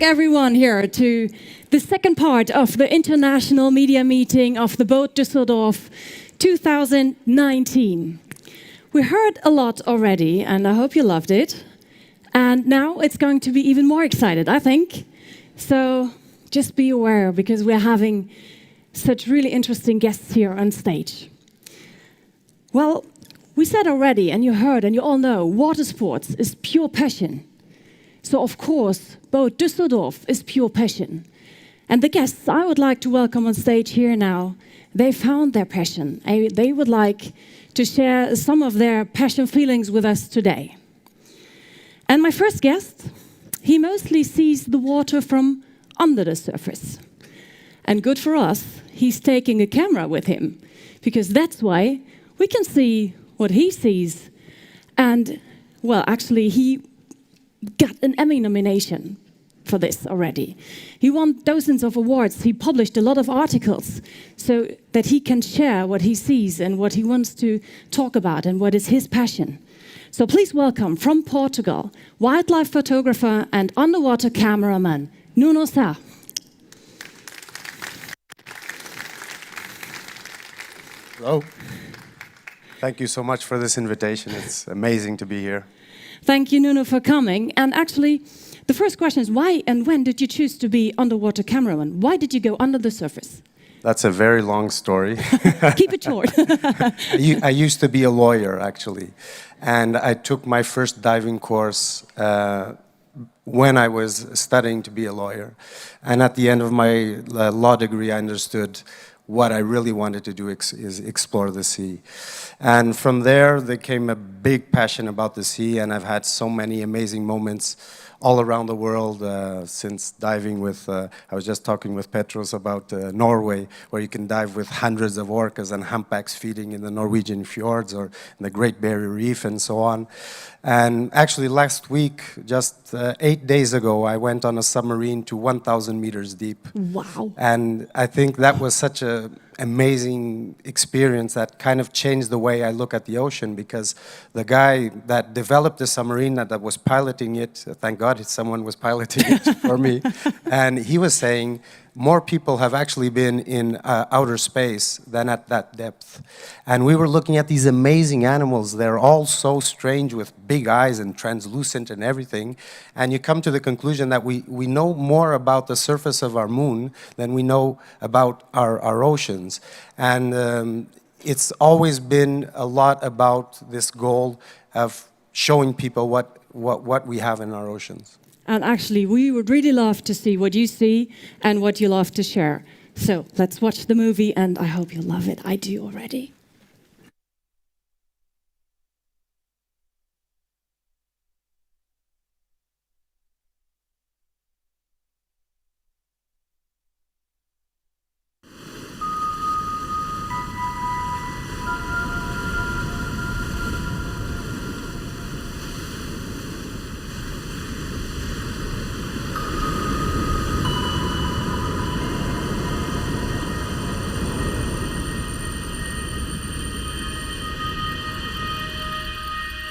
everyone here to the second part of the International Media Meeting of the Boat Düsseldorf 2019. We heard a lot already, and I hope you loved it. And now it's going to be even more excited, I think. So just be aware, because we're having such really interesting guests here on stage. Well, we said already, and you heard, and you all know, water sports is pure passion. So, of course, Boat Düsseldorf is pure passion. And the guests I would like to welcome on stage here now, they found their passion. They would like to share some of their passion feelings with us today. And my first guest, he mostly sees the water from under the surface. And good for us, he's taking a camera with him, because that's why we can see what he sees. And, well, actually, he got an Emmy nomination for this already. He won dozens of awards. He published a lot of articles so that he can share what he sees and what he wants to talk about and what is his passion. So please welcome from Portugal, wildlife photographer and underwater cameraman, Nuno. Hello. Thank you so much for this invitation. It's amazing to be here. Thank you, Nuno, for coming. And actually, the first question is why and when did you choose to be underwater cameraman? Why did you go under the surface? That's a very long story. Keep it short. I used to be a lawyer, actually. And I took my first diving course when I was studying to be a lawyer. And at the end of my law degree, I understood what I really wanted to do is explore the sea. And from there came a big passion about the sea, and I've had so many amazing moments all around the world since diving with, I was just talking with Petros about Norway, where you can dive with hundreds of orcas and humpbacks feeding in the Norwegian fjords or in the Great Barrier Reef and so on. And actually last week, just 8 days ago, I went on a submarine to 1,000 meters deep. Wow. And I think that was such an amazing experience that kind of changed the way I look at the ocean, because the guy that developed the submarine, that was piloting it, thank God someone was piloting it for me, and he was saying more people have actually been in outer space than at that depth. And we were looking at these amazing animals. They're all so strange with big eyes and translucent and everything. And you come to the conclusion that we know more about the surface of our moon than we know about our oceans. And it's always been a lot about this goal of showing people what we have in our oceans. And actually, we would really love to see what you see and what you love to share. So let's watch the movie, and I hope you love it. I do already.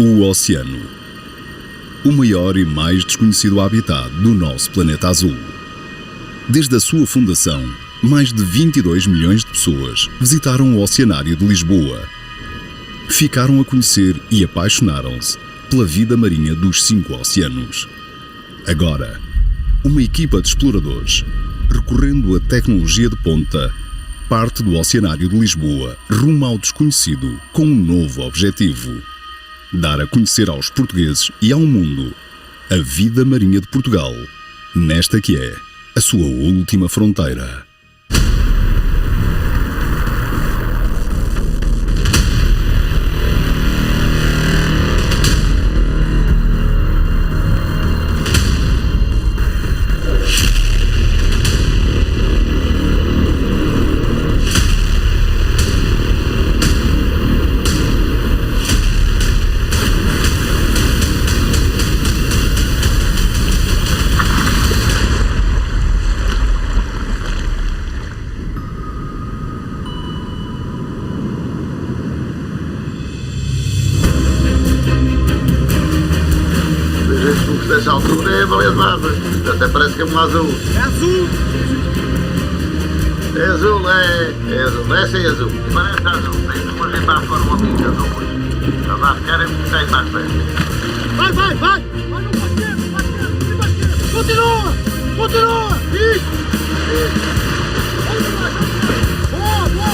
O oceano, o maior e mais desconhecido habitat do nosso planeta azul. Desde a sua fundação, mais de 22 milhões de pessoas visitaram o Oceanário de Lisboa. Ficaram a conhecer e apaixonaram-se pela vida marinha dos 5 oceanos. Agora, uma equipa de exploradores, recorrendo a tecnologia de ponta, parte do Oceanário de Lisboa rumo ao desconhecido com um novo objetivo: dar a conhecer aos portugueses e ao mundo a vida marinha de Portugal, nesta que é a sua última fronteira. dessa altura é balizada. Até parece que é um azul. É azul! É azul, é azul. Essa é azul. Parece azul. Tem que fazer para a Fórmula 1 azul. Então dá ficar é muito bem mais perto. Vai! Vai no parqueiro! Continua! Isso! Boa!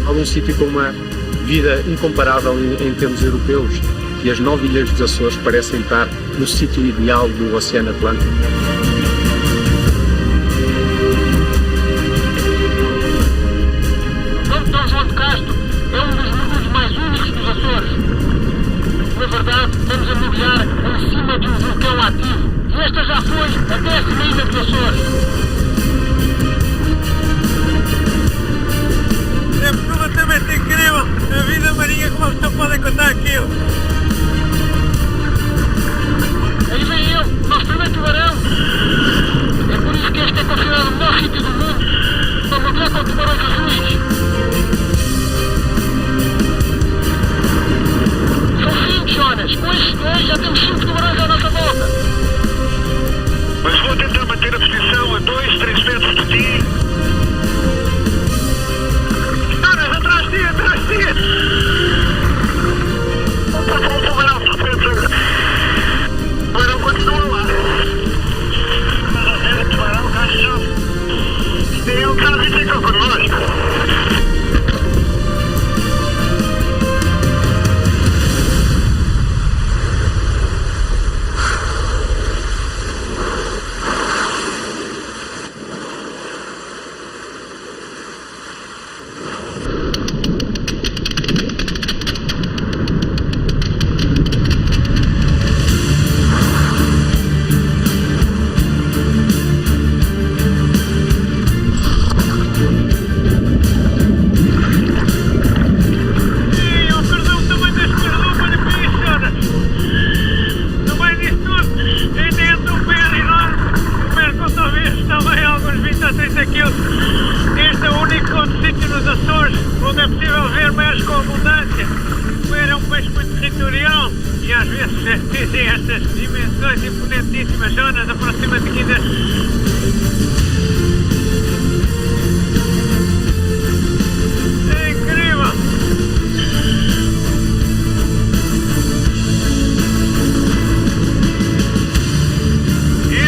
Um sítio com uma vida incomparável em termos europeus, e as 9 ilhas dos Açores parecem estar no sítio ideal do Oceano Atlântico. São João de Castro é um dos mergulhos mais únicos dos Açores. Na verdade, estamos a mergulhar em cima de um vulcão ativo, e esta já foi a 10ª ilha dos Açores. É absolutamente incrível a vida marinha, como a pessoa pode contar aquilo. Aí vem ele, nosso primeiro tubarão. É por isso que este é considerado o melhor sítio do mundo para mergulhar com tubarões azuis. São 5, Jonas. Com estes dois já temos 5 tubarões à nossa volta. Mas vou tentar manter a posição a 2, 3 metros de ti. Atrás de ti! O tubarão, de repente, o tubarão continua lá. Mas a ver o tubarão, acho que ele está a vir connosco. Este é o único sítio nos Açores onde é possível ver peixe com abundância. O peixe é um peixe muito territorial e às vezes atingem estas dimensões imponentíssimas. Jonas, aproxima-te aqui É incrível!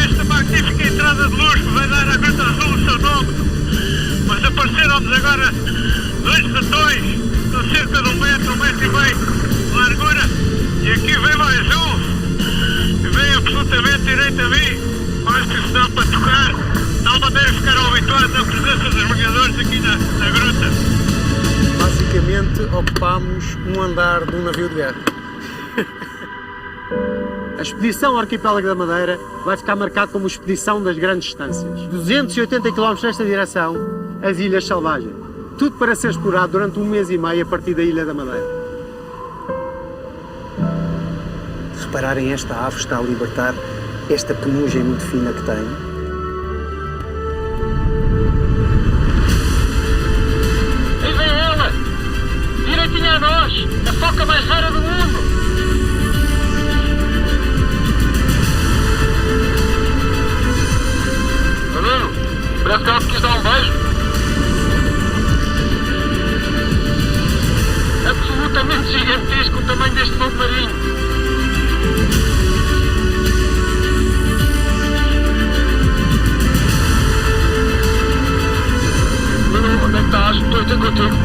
Esta magnífica entrada de luz vai dar à Gruta Azul o seu nome, mas apareceram-nos agora 2 ratões com cerca de 1 metro, 1,5 metros de largura, e aqui vem mais um, e vem absolutamente direito a mim, quase que se dá para tocar, de tal maneira que ficaram habituados à presença dos mergulhadores aqui na gruta. Basicamente, ocupámos um andar de um navio de guerra. A expedição ao Arquipélago da Madeira vai ficar marcada como expedição das grandes distâncias. 280 km nesta direção, as Ilhas Selvagens. Tudo para ser explorado durante 1 mês e meio a partir da Ilha da Madeira. Se repararem, esta ave está a libertar esta penugem muito fina que tem. Aí vem ela! Direitinho a nós! A foca mais rara do mundo! Nuno, parece que ela te quis dar um beijo. Absolutamente gigantesco o tamanho deste lobo marinho. Nuno, onde é que estás? Estou a ter contigo.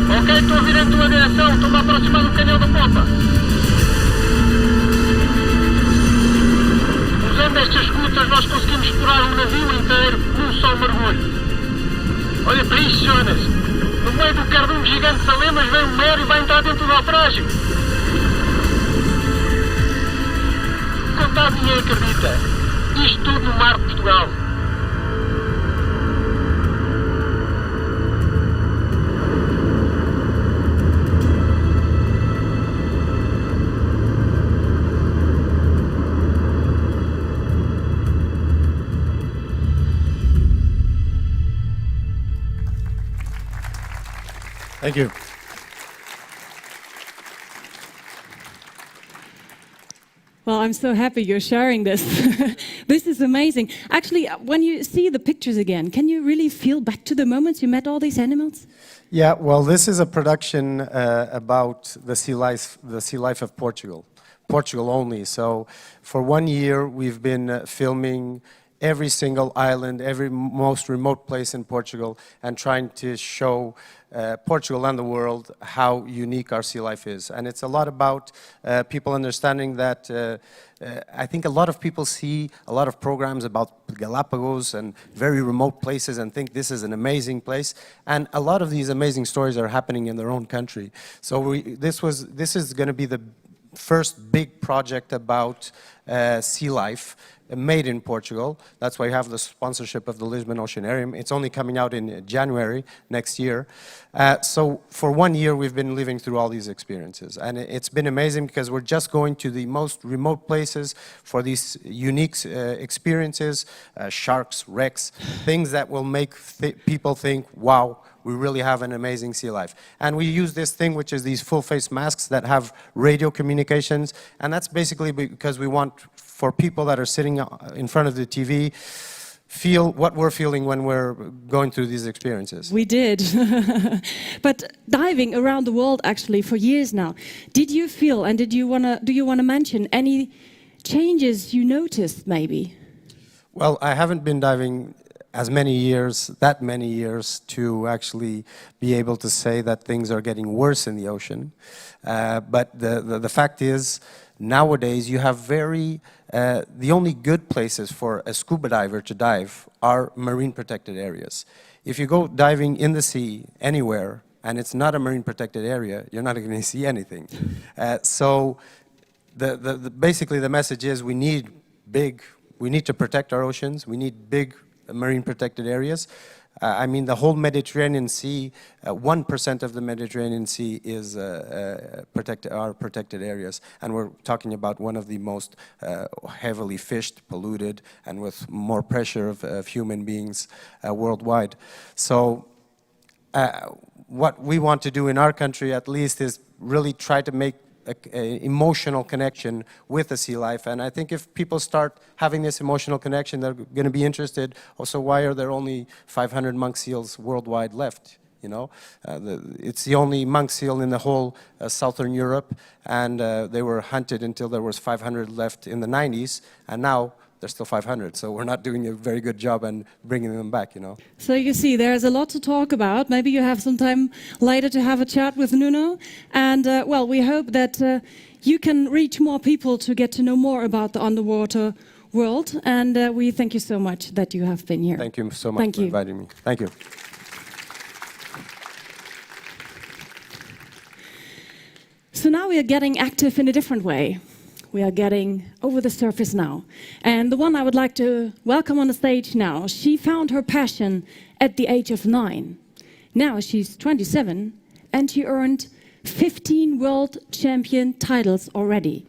Ok, estou a vir em tua direção, estou-me a aproximar do canhão da popa. Usando estas escutas, nós conseguimos explorar um navio inteiro num só mergulho. Olha para isto, Jonas. No meio do cardume gigante de salemas vem um mero e vai entrar dentro do naufrágio. Contado ninguém acredita. Isto tudo no mar de Portugal. Thank you. Well, I'm so happy you're sharing this. This is amazing. Actually, when you see the pictures again, can you really feel back to the moments you met all these animals? Yeah, well, this is a production about the sea life of Portugal, Portugal only. So for 1 year, we've been filming every single island, every most remote place in Portugal, and trying to show Portugal and the world how unique our sea life is. And it's a lot about people understanding that I think a lot of people see a lot of programs about Galapagos and very remote places and think this is an amazing place. And a lot of these amazing stories are happening in their own country. So this is going to be the first big project about sea life made in Portugal. That's why we have the sponsorship of the Lisbon Oceanarium. It's only coming out in January next year. So for 1 year, we've been living through all these experiences. And it's been amazing because we're just going to the most remote places for these unique experiences, sharks, wrecks, things that will make people think, wow, we really have an amazing sea life. And we use this thing, which is these full-face masks that have radio communications. And that's basically because we want for people that are sitting in front of the TV, feel what we're feeling when we're going through these experiences. We did. But diving around the world actually for years now, did you feel and do you want to mention any changes you noticed maybe? Well, I haven't been diving that many years to actually be able to say that things are getting worse in the ocean. But the fact is, nowadays you have the only good places for a scuba diver to dive are marine protected areas. If you go diving in the sea anywhere and it's not a marine protected area, you're not going to see anything. So basically the message is we need to protect our oceans, we need big marine protected areas. I mean, the whole Mediterranean Sea, 1% of the Mediterranean Sea is protected areas. And we're talking about one of the most heavily fished, polluted, and with more pressure of human beings worldwide. So what we want to do in our country, at least, is really try to make an emotional connection with the sea life. And I think if people start having this emotional connection, they're going to be interested. Also, why are there only 500 monk seals worldwide left? You know, it's the only monk seal in the whole southern Europe, and they were hunted until there was 500 left in the 90s, and now there's still 500, so we're not doing a very good job in bringing them back, you know. So you see, there's a lot to talk about. Maybe you have some time later to have a chat with Nuno. And, well, we hope that you can reach more people to get to know more about the underwater world. And we thank you so much that you have been here. Thank you so much for inviting me. Thank you. So now we are getting active in a different way. We are getting over the surface now. And the one I would like to welcome on the stage now, she found her passion at the age of 9. Now she's 27 and she earned 15 world champion titles already.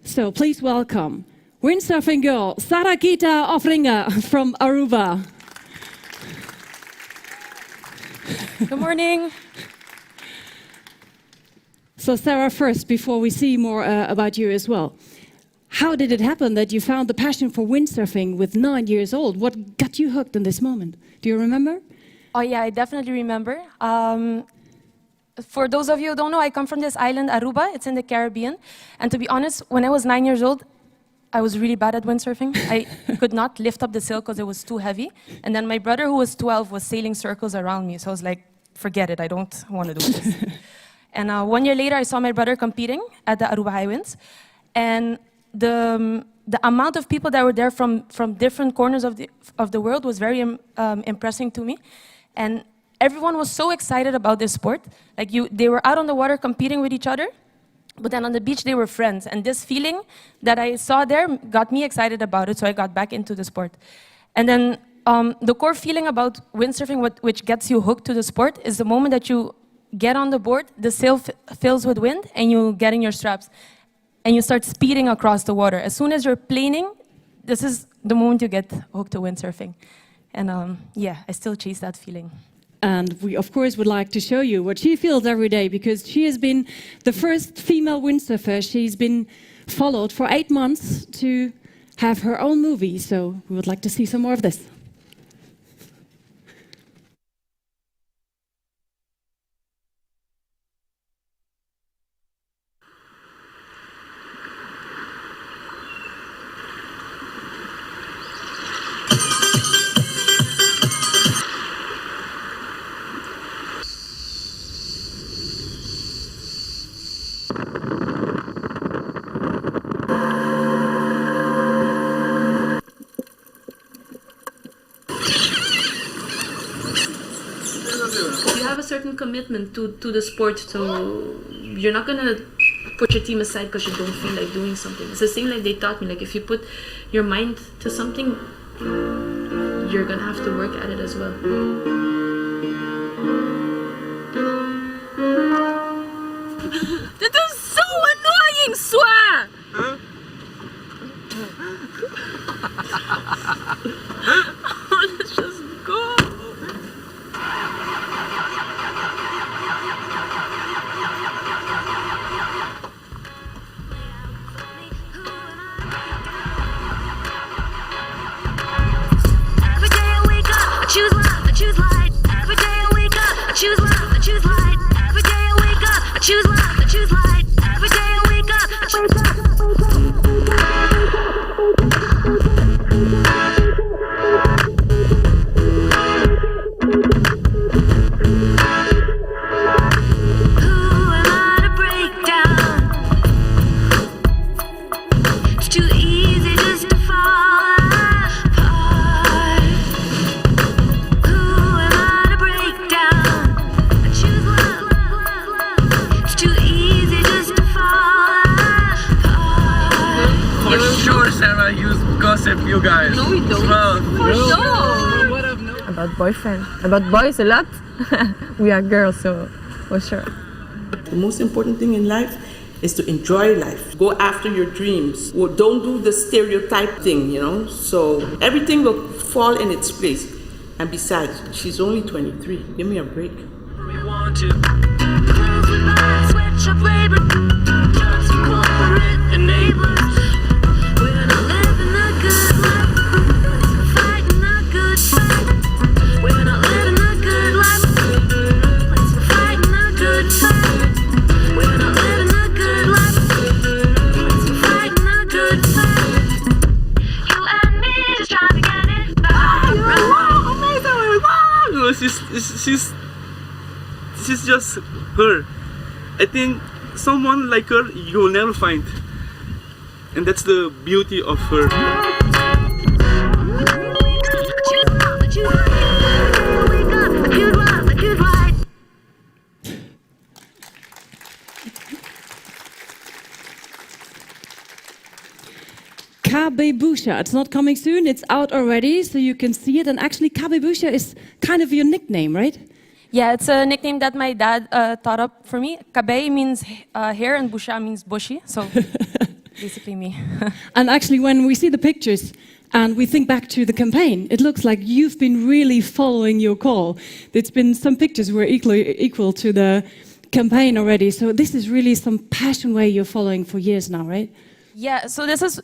So please welcome windsurfing girl Sarakita Ofringa from Aruba. Good morning. So Sarah, first, before we see more about you as well, how did it happen that you found the passion for windsurfing with 9 years old? What got you hooked in this moment? Do you remember? Oh yeah, I definitely remember. For those of you who don't know, I come from this island, Aruba. It's in the Caribbean. And to be honest, when I was 9 years old, I was really bad at windsurfing. I could not lift up the sail because it was too heavy. And then my brother, who was 12, was sailing circles around me. So I was like, forget it, I don't want to do this. And 1 year later, I saw my brother competing at the Aruba Highwinds. And the amount of people that were there from different corners of the world was very impressive to me. And everyone was so excited about this sport. Like they were out on the water competing with each other, but then on the beach they were friends. And this feeling that I saw there got me excited about it, so I got back into the sport. And then the core feeling about windsurfing, which gets you hooked to the sport, is the moment that you get on the board, the sail fills with wind, and you get in your straps, and you start speeding across the water. As soon as you're planing, this is the moment you get hooked to windsurfing. And yeah, I still chase that feeling. And we, of course, would like to show you what she feels every day, because she has been the first female windsurfer. She's been followed for 8 months to have her own movie. So we would like to see some more of this. You have a certain commitment to the sport, so you're not gonna put your team aside because you don't feel like doing something. It's the same like they taught me, like if you put your mind to something, you're gonna have to work at it as well. That is so annoying, swear! Huh? Let's just go. Every day I wake up, I choose love, I choose light. Every day I wake up, I choose love, I choose light. Every day I wake up, I choose love, I choose light. Every day I wake up, I choose love. You guys. No, we don't. No. About boyfriend. About boys a lot. We are girls, so for sure. The most important thing in life is to enjoy life. Go after your dreams. Well, don't do the stereotype thing, you know. So everything will fall in its place. And besides, she's only 23. Give me a break. We want to Switch up labor, just corporate enablers. We're not living a good life, fighting a good fight. We're not living a good life, fighting a good fight. We're not living a good life, fighting a good fight. You and me just trying to get it back. No, she's just her. I think someone like her you will never find, and that's the beauty of her. Kabebusha. It's not coming soon, it's out already, so you can see it. And actually, Kabebusha is kind of your nickname, right? Yeah, it's a nickname that my dad thought up for me. Kabe means hair and busha means bushy, so basically me. And actually, when we see the pictures and we think back to the campaign, it looks like you've been really following your call. It's been some pictures were equal to the campaign already, so this is really some passion way you're following for years now, right? Yeah, so this is,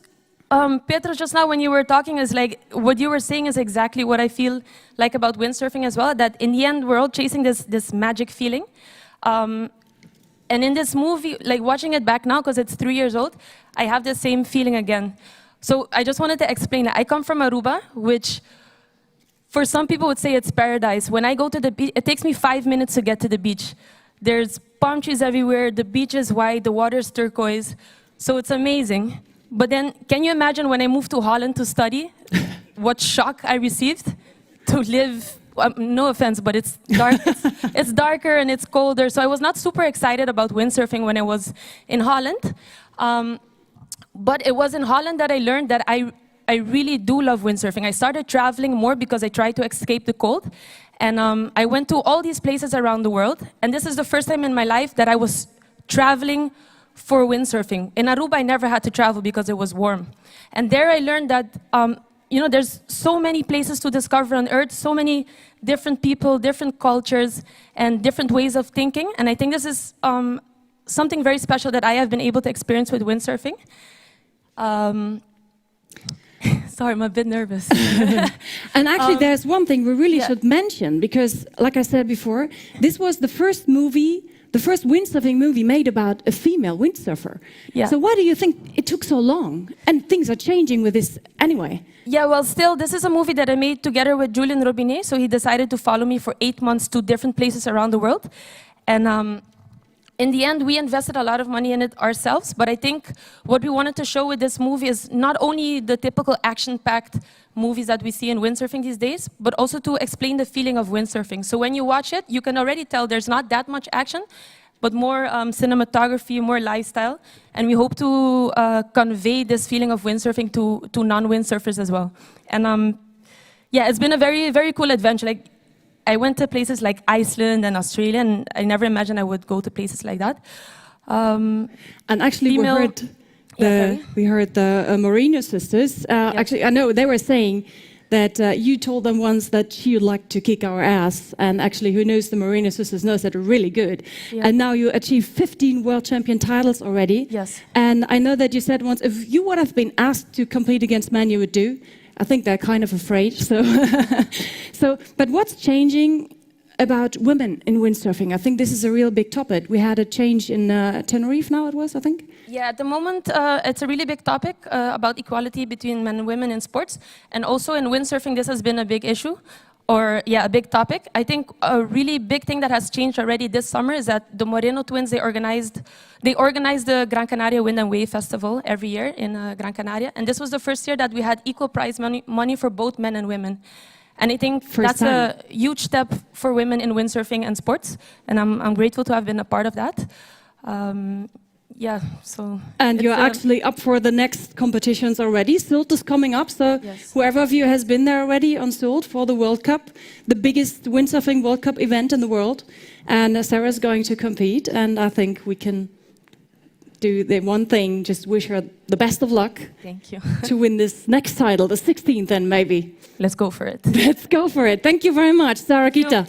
Petra, just now when you were talking, is like, what you were saying is exactly what I feel like about windsurfing as well, that in the end we're all chasing this magic feeling. And in this movie, like watching it back now, because it's 3 years old, I have the same feeling again. So I just wanted to explain that I come from Aruba, which for some people would say it's paradise. When I go to the beach, it takes me 5 minutes to get to the beach. There's palm trees everywhere, the beach is white, the water is turquoise, so it's amazing. But then, can you imagine when I moved to Holland to study, what shock I received to live, no offense, but it's dark, it's darker and it's colder, so I was not super excited about windsurfing when I was in Holland. But it was in Holland that I learned that I really do love windsurfing. I started traveling more because I tried to escape the cold. And I went to all these places around the world. And this is the first time in my life that I was traveling for windsurfing. In Aruba, I never had to travel because it was warm. And there I learned that there's so many places to discover on Earth, so many different people, different cultures, and different ways of thinking. And I think this is something very special that I have been able to experience with windsurfing. Sorry, I'm a bit nervous. And actually, there's one thing we really should mention, because, like I said before, this was the first movie, the first windsurfing movie made about a female windsurfer. Yeah. So why do you think it took so long? And things are changing with this anyway. Yeah, well, still, this is a movie that I made together with Julien Robinet, so he decided to follow me for 8 months to different places around the world. And in the end, we invested a lot of money in it ourselves, but I think what we wanted to show with this movie is not only the typical action-packed movies that we see in windsurfing these days, but also to explain the feeling of windsurfing. So when you watch it, you can already tell there's not that much action, but more cinematography, more lifestyle, and we hope to convey this feeling of windsurfing to non-windsurfers as well. And yeah, it's been a very, very cool adventure. Like, I went to places like Iceland and Australia, and I never imagined I would go to places like that. And actually, we heard the Marino sisters. Actually, I know they were saying that you told them once that you'd like to kick our ass, and actually, who knows the Marino sisters knows that they're really good. Yeah. And now you achieved 15 world champion titles already. Yes. And I know that you said once, if you would have been asked to compete against men, you would do. I think they're kind of afraid. So, but what's changing about women in windsurfing? I think this is a real big topic. We had a change in Tenerife now, it was, I think? Yeah, at the moment, it's a really big topic about equality between men and women in sports. And also in windsurfing, this has been a big issue, or a big topic. I think a really big thing that has changed already this summer is that the Moreno twins, they organized the Gran Canaria Wind and Wave Festival every year in Gran Canaria. And this was the first year that we had equal prize money for both men and women. And I think that's a huge step for women in windsurfing and sports. And I'm grateful to have been a part of that. Yeah, so... And you're actually up for the next competitions already. Sult is coming up, so whoever of you has been there already on Sult for the World Cup, the biggest windsurfing World Cup event in the world. And Sarah's going to compete, and I think we can do the one thing, just wish her the best of luck. Thank you. To win this next title, the 16th then maybe. Let's go for it. Let's go for it. Thank you very much, Sarah Kita.